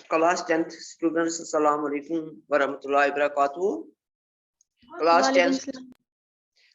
Class 10th students, Assalamu alaikum warahmatullahi wabarakatuh. Class 10,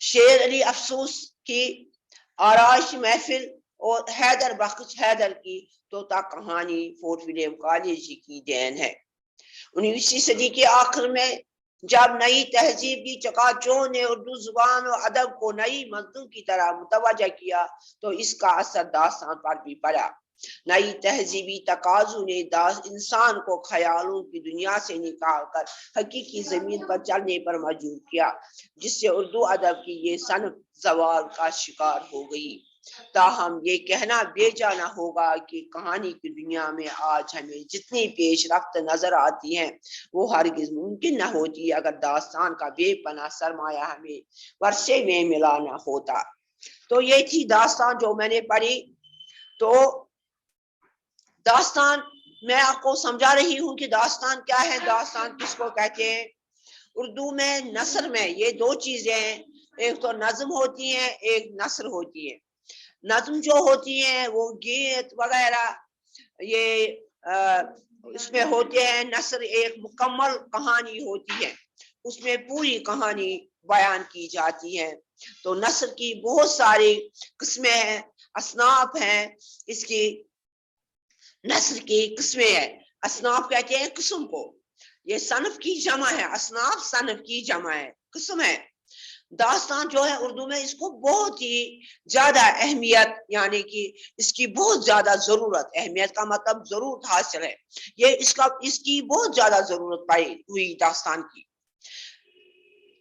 شیر علی افسوس کی آرائش محفل اور حیدر بخش حیدر کی طوطا کہانی فورٹ ولیم کالج کی دین ہے۔ 19ویں صدی کے آخر میں جب نئی تہذیب کی چکاچوند نے اردو زبان اور ادب کو نئی منزل کی طرح متوجہ کیا تو اس کا اثر داستان پر بھی پڑا۔ نئی تہذیبی تقاضوں نے انسان کو خیالوں کی دنیا سے نکال کر حقیقی زمین پر چلنے پر مجبور کیا، جس سے اردو ادب کی یہ صنف زوال کا شکار ہو گئی۔ تاہم یہ کہنا بیجا نہ ہوگا کہ کہانی کی دنیا میں آج ہمیں جتنی پیش رفت نظر آتی ہیں وہ ہرگز ممکن نہ ہوتی اگر داستان کا بے پناہ سرمایہ ہمیں ورثے میں ملا نہ ہوتا۔ تو یہ تھی داستان جو میں نے پڑھی۔ تو داستان میں آپ کو سمجھا رہی ہوں کہ داستان کیا ہے، داستان کس کو کہتے ہیں۔ اردو میں نثر میں یہ دو چیزیں ہیں، ایک تو نظم ہوتی ہیں، ایک نثر ہوتی ہے۔ نظم جو ہوتی ہیں وہ گیت وغیرہ یہ اس میں ہوتے ہیں، نثر ایک مکمل کہانی ہوتی ہے، اس میں پوری کہانی بیان کی جاتی ہے۔ تو نثر کی بہت ساری قسمیں ہیں، اصناف ہیں، اس کی نثر کی قسمیں ہیں۔ اصناف کہتے ہیں قسم کو، یہ صنف کی جمع ہے، اصناف صنف کی جمع ہے، قسم ہے۔ داستان جو ہے اردو میں اس کو بہت ہی زیادہ اہمیت، یعنی کہ اس کی بہت زیادہ ضرورت، اہمیت کا مطلب ضرورت حاصل ہے، یہ اس کی بہت زیادہ ضرورت پائی ہوئی داستان کی۔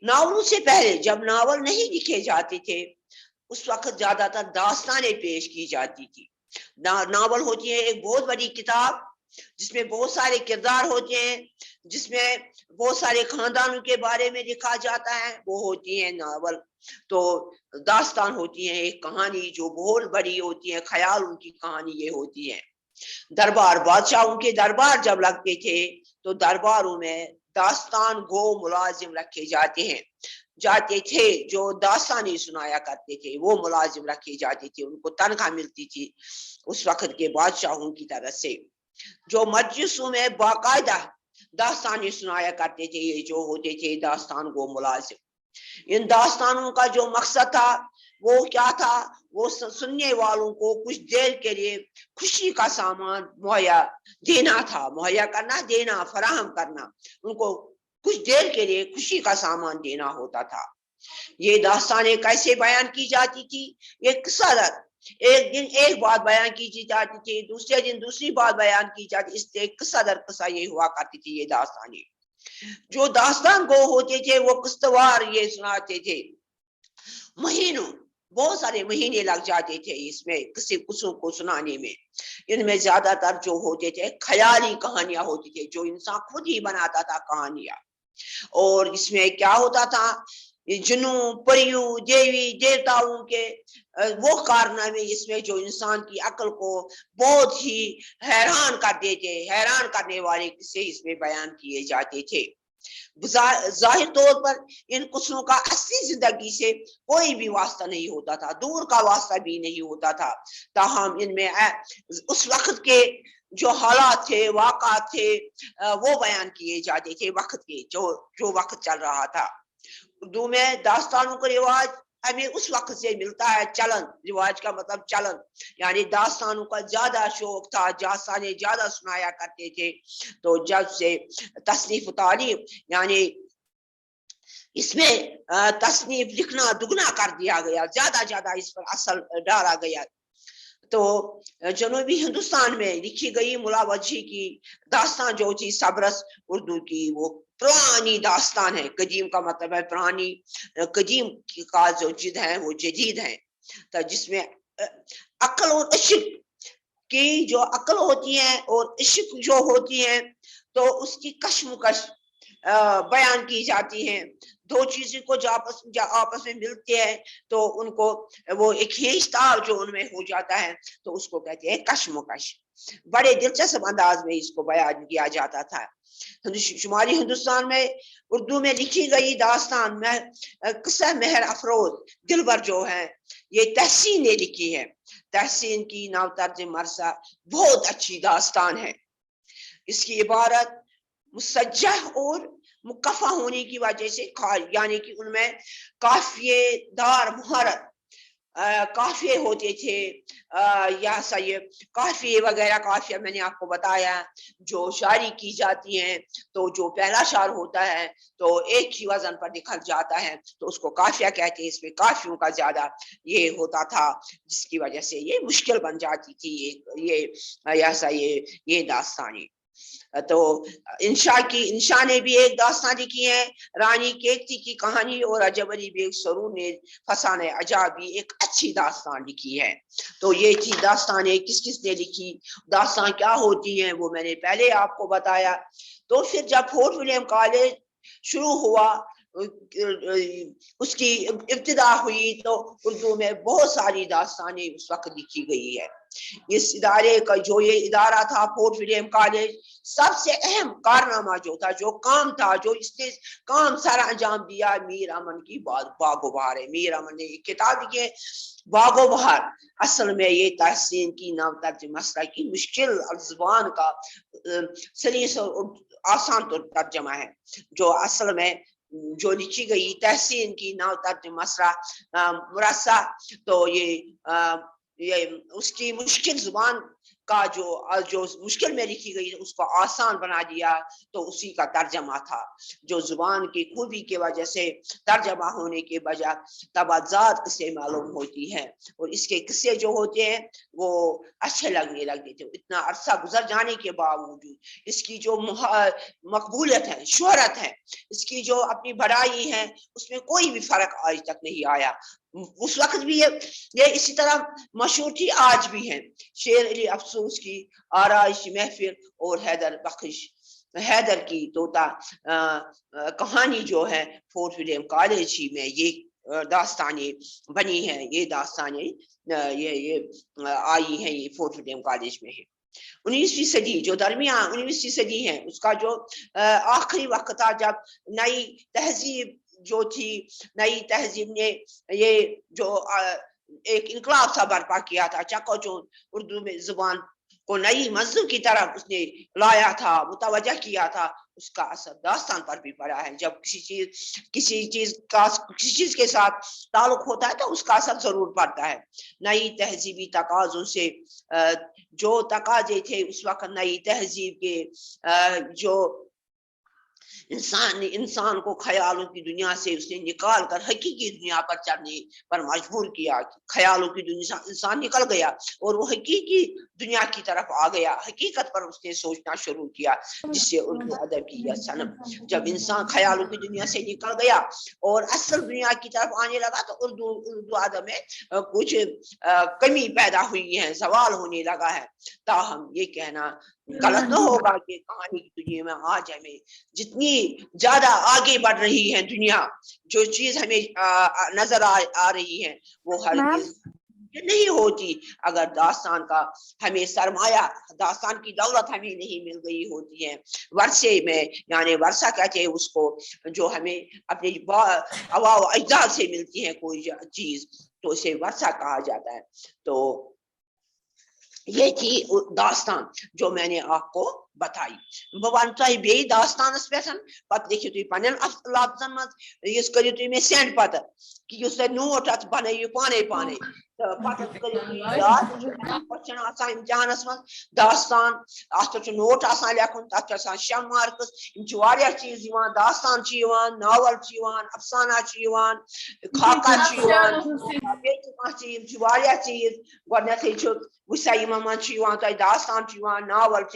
ناولوں سے پہلے جب ناول نہیں لکھے جاتے تھے اس وقت زیادہ تر داستانیں پیش کی جاتی تھی۔ ناول ہوتی ہے ایک بہت بڑی کتاب جس میں بہت سارے کردار ہوتے ہیں، جس میں بہت سارے خاندانوں کے بارے میں لکھا جاتا ہے، وہ ہوتی ہے ناول۔ تو داستان ہوتی ہے ایک کہانی جو بہت بڑی ہوتی ہے، خیالوں کی کہانی یہ ہوتی ہے۔ دربار، بادشاہوں کے دربار جب لگتے تھے تو درباروں میں داستان گو ملازم رکھے جاتے تھے جو داستانیں سنایا کرتے تھے، وہ ملازم رکھے جاتے تھے، ان کو تنخواہ ملتی تھی اس وقت کے بادشاہوں کی طرف سے، جو مجلسوں میں باقاعدہ داستانیں سنایا کرتے تھے، یہ جو ہوتے تھے داستان گو ملازم۔ ان داستانوں کا جو مقصد تھا وہ کیا تھا، وہ سننے والوں کو کچھ دیر کے لیے خوشی کا سامان مہیا دینا تھا، مہیا کرنا، دینا، فراہم کرنا، ان کو کچھ دیر کے لیے خوشی کا سامان دینا ہوتا تھا۔ یہ داستانیں کیسے بیان کی جاتی تھی، یہ قصہ در، ایک دن ایک بات بیان کی جاتی تھی، دوسرے دن دوسری بات بیان کی جاتی، اس لیے قصہ در قصہ یہ ہوا کرتی تھی یہ داستانیں۔ جو داستان گو ہوتے تھے وہ قسطوار یہ سناتے تھے، مہینوں، بہت سارے مہینے لگ جاتے تھے اس میں کسی قصوں کو سنانے میں۔ ان میں زیادہ تر جو ہوتے تھے خیالی کہانیاں ہوتی تھی، جو انسان خود ہی بناتا تھا کہانیاں، اور اس میں کیا ہوتا تھا، جنوں، پریوں، دیوی دیوتاؤں کے وہ کارنامے اس میں جو انسان کی عقل کو بہت ہی حیران کر دیتے، حیران کرنے والے قصے اس میں بیان کیے جاتے تھے۔ ظاہر طور پر ان قصوں کا اصلی زندگی سے کوئی بھی واسطہ نہیں ہوتا تھا، دور کا واسطہ بھی نہیں ہوتا تھا، تاہم ان میں اس وقت کے جو حالات تھے، واقعات تھے، وہ بیان کیے جاتے تھے، وقت کے جو وقت چل رہا تھا۔ اردو میں داستانوں کا رواج ہمیں اس وقت سے ملتا ہے، چلن، رواج کا مطلب چلن، یعنی داستانوں کا زیادہ شوق تھا، داستانیں زیادہ سنایا کرتے تھے۔ تو جب سے تصنیف و تعلیف، یعنی اس میں تصنیف لکھنا دگنا کر دیا گیا، زیادہ اس پر اثر ڈالا گیا، تو جنوبی ہندوستان میں لکھی گئی ملا وجہی کی داستان جو تھی صبرس اردو کی، وہ پرانی داستان ہے، قدیم کا مطلب ہے پرانی، قدیم کا جو جد ہے وہ جدید ہے، تو جس میں عقل اور عشق کی جو عقل ہوتی ہے اور عشق جو ہوتی ہے تو اس کی کشمکش بیان کی جاتی ہے۔ دو چیزیں کو جو آپس میں ملتے ہیں تو ان کو وہ ایک ہیشتار جو ان میں ہو جاتا ہے تو اس کو کہتے ہیں کشمکش۔ بڑے دلچسپ انداز میں اس کو بیان کیا جاتا تھا۔ شمالی ہندوستان میں اردو میں لکھی گئی داستان میں قصہ مہر افروز دلبر جو ہے یہ تحسین نے لکھی ہے، تحسین کی نو طرز مرثا بہت اچھی داستان ہے۔ اس کی عبارت مسجح اور مکفہ ہونے کی وجہ سے یعنی کہ ان میں قافیے دار مہارت قافیے ہوتے تھے یا سا یہ قافیے وغیرہ قافیہ میں نے آپ کو بتایا جو شاعری کی جاتی ہیں تو جو پہلا شعر ہوتا ہے تو ایک ہی وزن پر نکل جاتا ہے تو اس کو قافیہ کہتے ہیں. اس میں قافیوں کا زیادہ یہ ہوتا تھا جس کی وجہ سے یہ مشکل بن جاتی تھی یہ داستانی. تو انشا نے بھی ایک داستان لکھی ہے رانی کیکتی کی کہانی اور عجب علی بیگ سرور نے فسانہ عجابی ایک اچھی داستان لکھی ہے. تو یہ تھی داستانیں کس کس نے لکھی داستان کیا ہوتی ہیں وہ میں نے پہلے آپ کو بتایا. تو پھر جب فورٹ ولیم کالج شروع ہوا اس کی ابتدا ہوئی تو اردو میں بہت ساری داستانیں اس وقت لکھی گئی ہے. اس ادارے کا جو یہ ادارہ تھا فورٹ ولیم کالج سب سے اہم کارنامہ جو تھا جو کام تھا جو اس نے کام سر انجام دیا میر امن کی باغ و بہار ہے. میر امن نے ایک کتاب لکھی ہے باغ و بہار. اصل میں یہ تحسین کی نو ترجمہ مسئلہ کی مشکل زبان کا سلیس اور آسان ترجمہ ہے جو اصل میں جو لکھی گئی تحسین کی نو ترجمہ مسئلہ مرصع تو یہ اس کی مشکل زبان کا جو مشکل میں لکھی گئی اس کو آسان بنا دیا تو اسی کا ترجمہ تھا جو زبان کی خوبی کی وجہ سے ترجمہ ہونے کے بجائے تبادلات قصے معلوم ہوتی ہیں اور اس کے قصے جو ہوتے ہیں وہ اچھے لگنے لگتے تھے. اتنا عرصہ گزر جانے کے باوجود اس کی جو مقبولیت ہے شہرت ہے اس کی جو اپنی بڑائی ہے اس میں کوئی بھی فرق آج تک نہیں آیا. اس وقت بھی یہ اسی طرح مشہور تھی آج بھی ہیں. شیر علی افسوس کی آرائش محفل اور حیدر کی طوطا کہانی جو ہے فورٹ ولیم کالج ہی میں یہ داستانیں بنی ہیں. یہ داستانیں یہ آئی ہیں یہ فورٹ ولیم کالج میں ہے. 19ویں صدی جو درمیان 19ویں صدی ہے اس کا جو آخری وقت تھا جب نئی تہذیب جو تھی نئی تہذیب نے یہ جو ایک انقلاب سا برپا کیا تھا چکو چون اردو میں زبان کو نئی منزل کی طرف اس نے لایا تھا متوجہ کیا تھا اس کا اثر داستان پر بھی پڑا ہے. جب کسی چیز کے ساتھ تعلق ہوتا ہے تو اس کا اثر ضرور پڑتا ہے. نئی تہذیبی تقاضوں سے جو تقاضے تھے اس وقت نئی تہذیب کے جو انسان کو خیالوں کی دنیا سے اس نے نکال کر حقیقی دنیا پر چلنے پر مجبور کیا. خیالوں کی دنیا انسان نکل گیا اور وہ حقیقی دنیا کی طرف آ گیا. حقیقت پر اس نے سوچنا شروع کیا جس سے اردو ادب کی یہ صنعت جب انسان خیالوں کی دنیا سے نکل گیا اور اصل دنیا کی طرف آنے لگا تو اردو ادب میں کچھ کمی پیدا ہوئی ہے زوال ہونے لگا ہے. تاہم یہ کہنا غلط نہ ہوگا کہ کہانی کی دنیا میں آج ہمیں جتنی زیادہ آگے بڑھ رہی ہے دنیا جو چیز ہمیں نظر آ رہی ہے وہ ہر چیز نہیں ہوتی اگر داستان کا ہمیں سرمایہ داستان کی دولت ہمیں نہیں مل گئی ہوتی ہے. ورثے میں یعنی ورثہ کہتے ہیں اس کو جو ہمیں اپنے آباء و اجداد سے ملتی ہے کوئی چیز تو اسے ورثہ کہا جاتا ہے. تو یہ تھی داستان جو میں نے آپ کو بتائی. بہت تھی بی داستان پہ پتہ لکھو تھی پن لفظن مز کرو تھی میں سینڈ پتہ کہ اس نوٹ ات بنو پانے پانے پتہ کرو تھی یاد کوشچن آسان امتحانس من داستان ات پہ نوٹ آسان لکھن تک پہ آسان 6 مارکس یم چیز داستان ناول افسانہ خاکہ چیز گۄڈنیتھٕے چھُ وٕچھسا یِمن منٛز چھُ یِوان تۄہہِ داستان چھُ یِوان ناول چھُ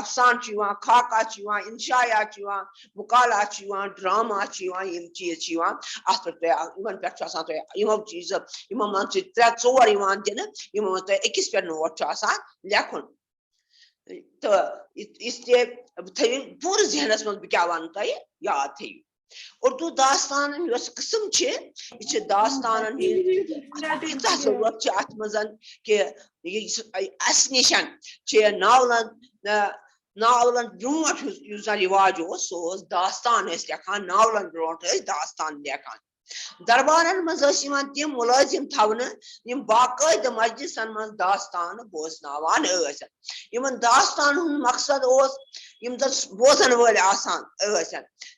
افسان چھُ یِوان خاکہ چھُ یِوان انشایات چھُ یِوان مقالات چھُ یِوان ڈراما چھُ یِوان یِم چیٖز چھِ یِوان اتھ پٮ۪ٹھ تۄہہِ یِمن پٮ۪ٹھ چھُ آسان تۄہہِ یِمو چیٖزو یِمن منٛز چھِ 3-4 یِوان دِنہٕ یِمن منٛز تۄہہِ أکِس پٮ۪ٹھ نوٹ چھُ آسان لیکھُن تہٕ یِژھ تہِ تھٲیِو پوٗرٕ ذہنس منٛز بہٕ کیٛاہ وَنہٕ تۄہہِ یاد تھٲیِو. اردو داستانن یۄس قسم چھِ یہِ چھِ داستانن ہٕنٛز ضرورت چھِ اتھ منٛز کہِ اسہِ نِشن چھِ ناولن برونٛٹھ یُس زن رِواج اوس سُہ اوس داستان ٲسۍ لیکھان ناولن برونٛٹھ ٲسۍ داستان لیکھان. دربارن مز تم ملازم تھونہ باقاعدہ مجلسن مز داستان بوزناوان یمن داستان ہند مقصد یم زن بوزن ول آسان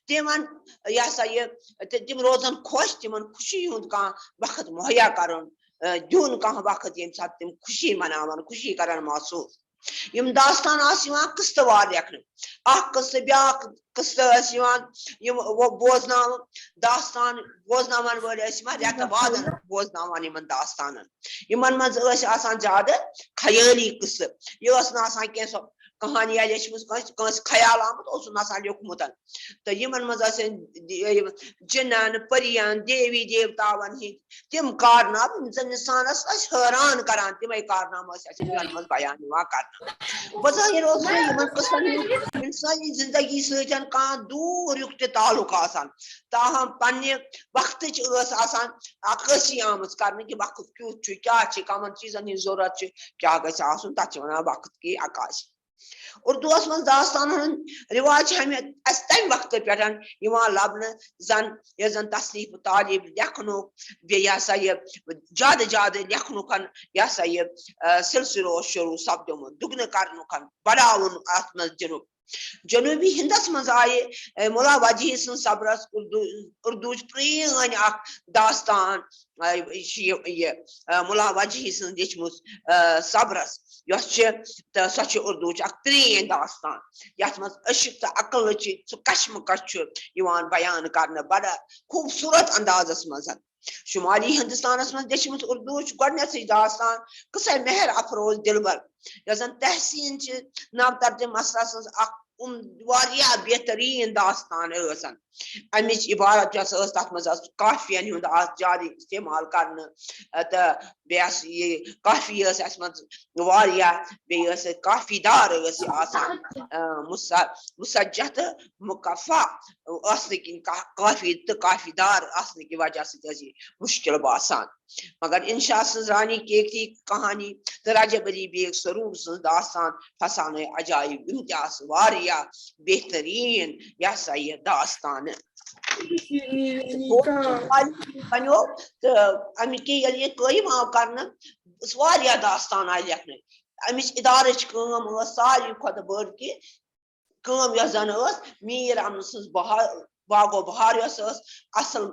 تمن یہ سا یہ تم روزن خوش تمن خوشی ہند کان وقت مہیا کرن دون کان وقت یم سات تم خوشی مناون خوشی کرن محسوس یم داستان قسط وار لیکھن اخ قسط بیاکھ قسط بوزناو داستان بوزناون ول ریت وادن بوزناوان یمن داستانن یمن مز آسان زیادہ خیالی قسط یہ آسان کی سو کہانی لیچمت خیال آمت اس لیوکھمت تو یمن مز جنن پریان دیوی دیوتاون ہند تم کارنام زن انسانس حیران کران تمے کارنام یمن مز بیان کرنا بظاہر یمن قسطن انسانی زندگی ستن کان دور یک تہ تعلق آسان تاہم پنہ وقت آسان عکاسی آمت کرنے کہ وقت کیت کیا کمن چیزن ہند ضرورت کیا گھس آسن تک ونان وقت کی عکاسی اردو من داستان رواج ہمیں تمہ وقت پہ لبن زن یہ زن تصنیف تعلیب لکھنک یہ سا یہ زیادہ زیادہ لکھنک یہ سا یہ سلسلہ شروع سپدمت دگنہ کرنک بڑھاون ات من جنوبی ہندس مز آئے ملا وجیح سن صبرس اردو پرین اخ داستان یہ ملا وجیح سن لیچمت صبرس سو اردو اخ پرین داستان یت مز عشق تو عقل سہ کشمکش بیان کرنے بڑا خوبصورت اندازس مز شمالی ہندوستانس مز لیچمت اردو گۄڈنیتھٕے داستان قصہ مہر افروز دلبر یس زن تحسین نو ترجم مسرا سن واریاہ بہترین داستان امچ عبارت تک مز کافین ہند زیادہ استعمال کرنے تو بیس یہ کافی اس مز واریاہ بیس کافی دار آسان مسجح تو مکفع کن کافی تو کافی دار آسنے کی وجہ سے مشکل باسان مگر انشاء سن رانی کیک تھی کہانی تو رجب علی بیگ سرور سن داستان فسانہ عجائب امتیاز واریاہ بہترین یہ سا یہ داستان بنو تو امک یہ قائم آو کرنا واریاہ داستان آئی لکھنے امچ ادارچ کام ساروی کھت بڑ کہ کام یس زن میر امن سن باغو بہار یس اصل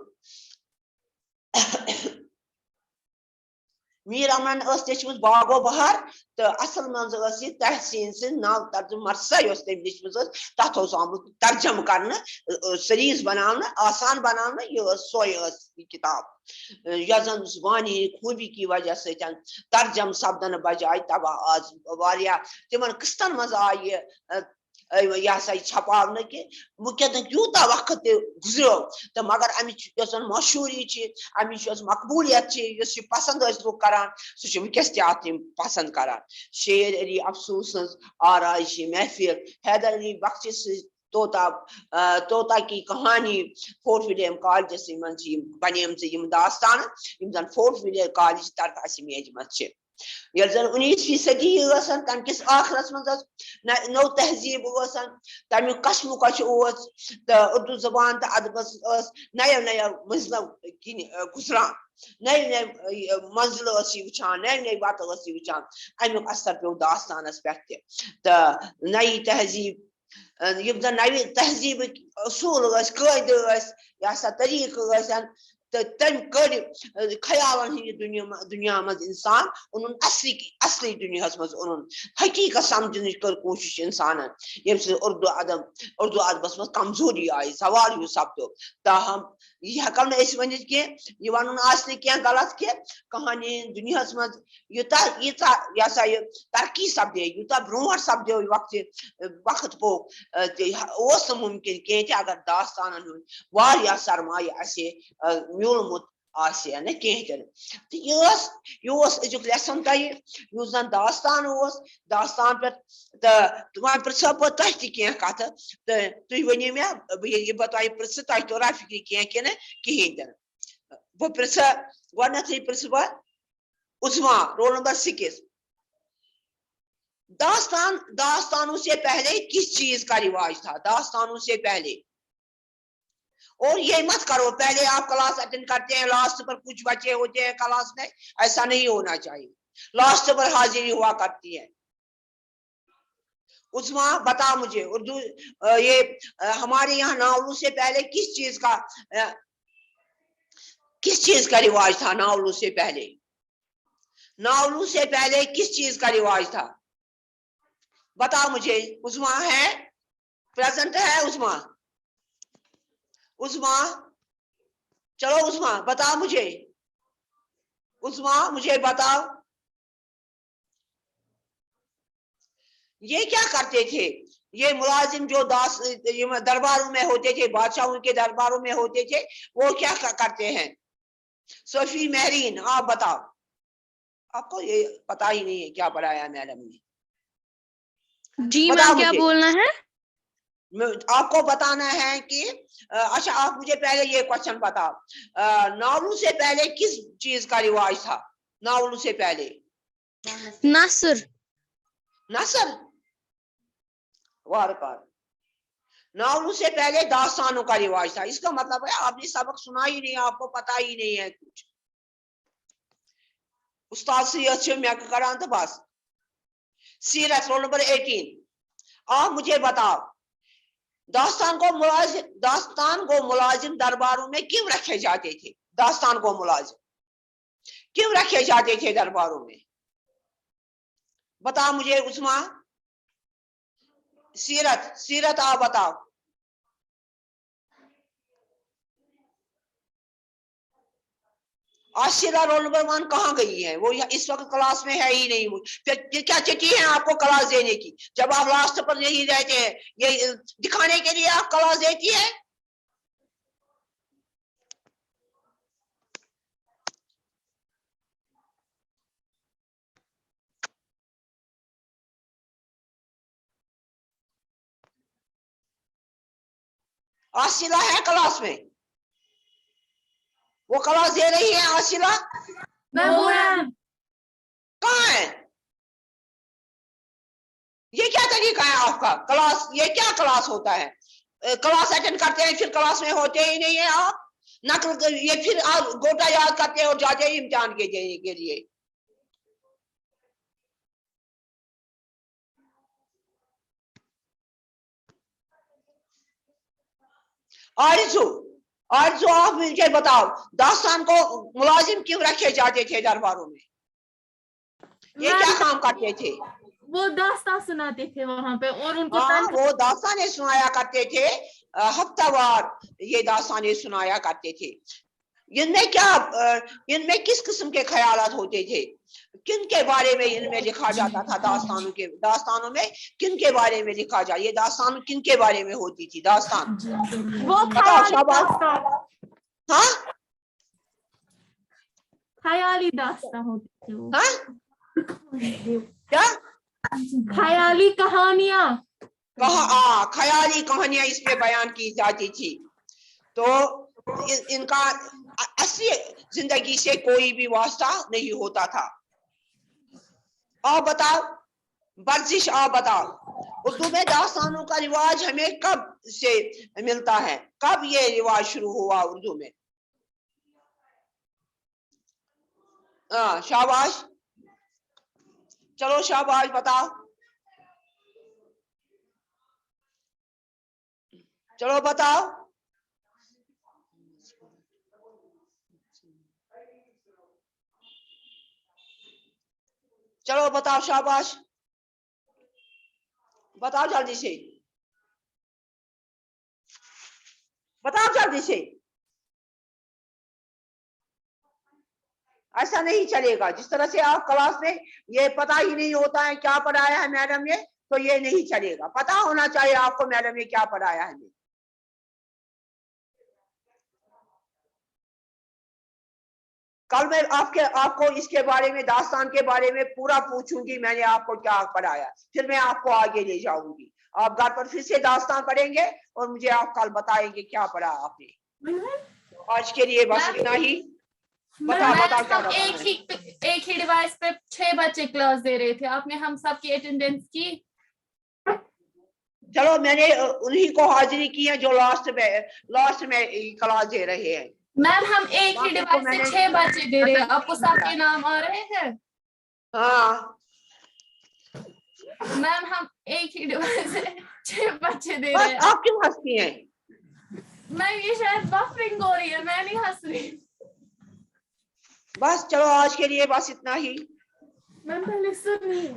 میر امن لیچمت باغو بہار تو اصل مز یہ تحسین سن نو ترجم مرثا اس تم لیچمت تر آمت ترجم کرنے سریز بنانا آسان بنانا یہ سوے کتاب یس زن زبانی خوبی کی وجہ سے ترجم سپدن بجائے تباہ آز واریاہ تمن قسطن مز آئی یہ سا چھپاؤن کہ ونکن یوتہ وقت گزرو تو مگر امچ مشہوری امچ مقبولیت اس پسند لوگ کران سہ ونکس تہ پسند کران شیر علی افسوس سن آرائش محفل حیدر علی بخش طوطا کی کہانی فورٹ ولیم کالجس من بنیم داستان زن فورٹ ولیم کالج طرف میجمت یل زن 19ویں صدی تم کس آخرس مز نو تہذیب تمیک کشمکش تو اردو زبان تو ادبس نیو نیو منزلو کن گزران نئی نئی منزل وچان نئی نئی وت وچان امیک اثر پیو داستانس پہ تو نئی تہذیب یم زن نوِ تہذیب اصول قاعدہ یہ سا طریقہ تو تم کڑ خیالن ہند دنیا مز انسان ان اصلی دنیا مز ان حقیقت سمجھنچ کر کوشش انسان یم سے اردو ادبس مز کمزوری آئی سوال ہوں سپدو تاہم یہ ہکو نا ونت کی ون کی غلط کی کہانی دنیا مز یہ سا یہ ترقی سپدے یوتہ برو سپدو وقت پو ممکن کی اگر داستان واریاہ سرمایہ میولمت آسیا نا کہین تو یہ ازیک لیسن تہ زن داستان پہ تو وہاں پرسو بہ تہ تہ کت تو تھی ونو مے یہ بہ تہ پرس تہ تورا فکر کی نا کہین تہ بہ پرس گۄڈنیتھٕے پرس بہ عظما رول نمبر 6 داستانوں سے پہلے کس چیز کا رواج تھا داستانوں سے پہلے اور یہ مت کرو پہلے آپ کلاس اٹینڈ کرتے ہیں لاسٹ پر کچھ بچے ہوتے ہیں کلاس میں, ایسا نہیں ہونا چاہیے, لاسٹ پر حاضری ہوا کرتی ہے. عثما بتا مجھے اردو یہ ہمارے یہاں ناولوں سے پہلے کس چیز کا رواج تھا؟ ناولوں سے پہلے کس چیز کا رواج تھا بتا مجھے. عثما ہے پریزنٹ ہے؟ عثما چلو عثما بتا مجھے, عثما مجھے بتاؤ یہ کیا کرتے تھے یہ ملازم جو درباروں میں ہوتے تھے, بادشاہوں کے درباروں میں ہوتے تھے, وہ کیا کرتے ہیں؟ صوفی مہرین آپ بتاؤ, آپ کو یہ پتا ہی نہیں ہے کیا پڑھایا میڈم نے. جی میم کیا بولنا ہے؟ آپ کو بتانا ہے کہ اچھا آپ مجھے پہلے یہ کوشچن بتاؤ, ناولوں سے پہلے کس چیز کا رواج تھا؟ ناولوں سے پہلے نثر وارکار. ناولوں سے پہلے داستانوں کا رواج تھا. اس کا مطلب ہے آپ نے سبق سنا ہی نہیں, آپ کو پتا ہی نہیں ہے کچھ. استاد سے میں کران تو بس. سیرت رول نمبر 18 آپ مجھے بتاؤ داستان کو ملازم درباروں میں کیوں رکھے جاتے تھے؟ داستان کو ملازم کیوں رکھے جاتے تھے درباروں میں؟ بتا مجھے عثما. سیرت آپ بتاؤ. عاشرہ رول نمبر 1 کہاں گئی ہے؟ وہ اس وقت کلاس میں ہے ہی نہیں. پھر کیا چٹھی ہے آپ کو کلاس دینے کی جب آپ لاسٹ پر نہیں رہتے ہیں؟ یہ دکھانے کے لیے آپ کلاس دیتی ہے. عاشرہ ہے کلاس میں؟ وہ کلاس دے رہی ہے عاشرہ؟ کہاں ہے؟ یہ کیا طریقہ ہے آپ کا کلاس؟ یہ کیا کلاس ہوتا ہے؟ کلاس اٹینڈ کرتے ہیں پھر کلاس میں ہوتے ہی نہیں ہیں آپ. نقل یہ پھر آپ گوٹا یاد کرتے ہیں اور جاتے ہیں امتحان کے دینے کے لیے. آرزو آپ مجھے بتاؤ داستان کو ملازم کیوں رکھے جاتے تھے درباروں میں؟ یہ کیا کام کرتے تھے؟ وہ داستان سناتے تھے وہاں پہ اور ان کو وہ داستانیں سنایا کرتے تھے ہفتہ وار. یہ داستانیں سنایا کرتے تھے. ان میں کس قسم کے خیالات ہوتے تھے؟ کن کے بارے میں ان میں لکھا جاتا تھا؟ داستانوں میں کن کے بارے میں لکھا جاتا؟ یہ داستان کن کے بارے میں ہوتی تھی داستان؟ وہ خیالی داستان ہوتی تھی. کیا خیالی کہانیاں؟ خیالی کہانیاں اس میں بیان کی جاتی تھی. تو ان کا اصلی زندگی سے کوئی بھی واسطہ نہیں ہوتا تھا. آپ بتاؤ ورزش آپ بتاؤ اردو میں داستانوں کا رواج ہمیں کب سے ملتا ہے؟ کب یہ رواج شروع ہوا اردو میں؟ شاباش چلو شاباش بتاؤ. چلو بتاؤ. چلو بتاؤ شاباش بتاؤ جلدی سے بتاؤ جلدی سے. ایسا نہیں چلے گا. جس طرح سے آپ کلاس میں یہ پتا ہی نہیں ہوتا ہے کیا پڑھایا ہے میڈم نے تو یہ نہیں چلے گا. پتا ہونا چاہیے آپ کو میڈم نے کیا پڑھایا ہے. کل میں آپ کو اس کے بارے میں داستان کے بارے میں پورا پوچھوں گی میں نے آپ کو کیا پڑھایا, پھر میں آپ کو آگے لے جاؤں گی. آپ گھر پر پھر سے داستان پڑھیں گے اور مجھے آپ کل بتائیں گے کیا پڑھا آپ نے. آج کے لیے بس اتنا ہی. بتاؤ ایک ہی ڈیوائس پہ 6 بچے کلاس دے رہے تھے. آپ نے ہم سب کی اٹینڈنس کی؟ چلو میں نے انہی کو حاضری کی ہے جو لاسٹ میں کلاس دے رہے ہیں. میم ہم ایک ہی ڈیوائس سے 6 بچے دے رہے ہیں, آپ کو سب کے نام آ رہے ہیں؟ ہاں میم ہم ایک ہی ڈیوائس سے 6 بچے دے بس رہے ہیں. آپ کیوں ہنستی ہیں؟ میم یہ شاید بفرنگ ہو رہی ہے, میں نہیں ہنس رہی. بس چلو آج کے لیے بس اتنا ہی. میم پہلے سنیے.